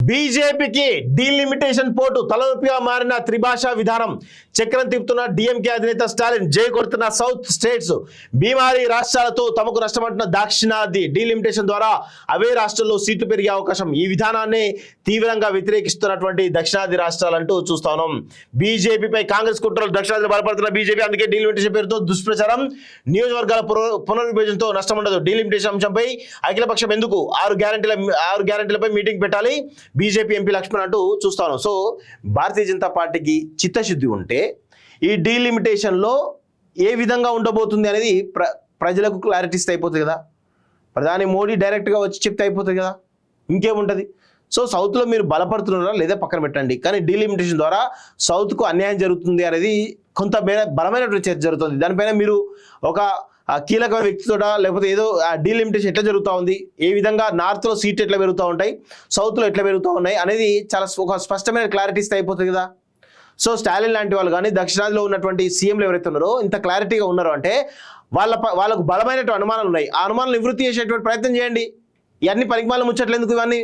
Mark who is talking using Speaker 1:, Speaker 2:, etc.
Speaker 1: బీజేపీకి డీలిమిటేషన్ పోటు తలనొప్పిగా మారిన త్రిభాషా విధానం చక్రం తిప్పుతున్న డీఎంకే అధినేత స్టాలిన్ జై కొడుతున్న సౌత్ స్టేట్స్ బీమారీ రాష్ట్రాలతో తమకు నష్టమంటున్న దక్షిణాది డీలిమిటేషన్ ద్వారా అవే రాష్ట్రాల్లో సీట్లు పెరిగే అవకాశం ఈ విధానాన్ని తీవ్రంగా వ్యతిరేకిస్తున్నటువంటి దక్షిణాది రాష్ట్రాలంటూ చూస్తాం. బీజేపీపై కాంగ్రెస్ కుట్రలు దక్షిణాదిలో బలపడుతున్న బీజేపీ అందుకే డీలిమిటేషన్ పేరుతో దుష్ప్రచారం నియోజకవర్గాల పునర్విభజనతో నష్టం ఉండదు. డీలిమిటేషన్ అంశంపై అఖిలపక్షం ఎందుకు 6 గ్యారెంటీలపై మీటింగ్ పెట్టాలి బీజేపీ ఎంపీ లక్ష్మణ్ అంటూ చూస్తాను. సో భారతీయ జనతా పార్టీకి చిత్తశుద్ధి ఉంటే ఈ డీలిమిటేషన్లో ఏ విధంగా ఉండబోతుంది అనేది ప్రజలకు క్లారిటీ ఇస్తే అయిపోతుంది కదా. ప్రధాని మోడీ డైరెక్ట్గా వచ్చి చెప్తే అయిపోతుంది కదా, ఇంకేముంటుంది. సో సౌత్లో మీరు బలపడుతున్నారా లేదా పక్కన పెట్టండి, కానీ డీలిమిటేషన్ ద్వారా సౌత్కు అన్యాయం జరుగుతుంది అనేది కొంత బలమైనటువంటి చర్చ జరుగుతుంది. దానిపైన మీరు ఒక కీలకమైన వ్యక్తితో లేకపోతే ఏదో డీలిమిటేషన్ ఎట్లా జరుగుతూ ఉంది, ఏ విధంగా నార్త్లో సీట్లు ఎట్లా పెరుగుతూ ఉంటాయి, సౌత్లో ఎట్లా పెరుగుతూ ఉన్నాయి అనేది చాలా ఒక స్పష్టమైన క్లారిటీ ఇస్తే అయిపోతుంది కదా. సో స్టాలిన్ లాంటి వాళ్ళు కానీ దక్షిణాదిలో ఉన్నటువంటి సీఎంలు ఎవరైతే ఉన్నారో ఇంత క్లారిటీగా ఉన్నారో అంటే వాళ్ళకు బలమైనటువంటి అనుమానాలు ఉన్నాయి. ఆ అనుమానాలు నివృత్తి చేసేటువంటి ప్రయత్నం చేయండి. ఇవన్నీ పరిమాణాలు ముచ్చట్లేందుకు ఇవన్నీ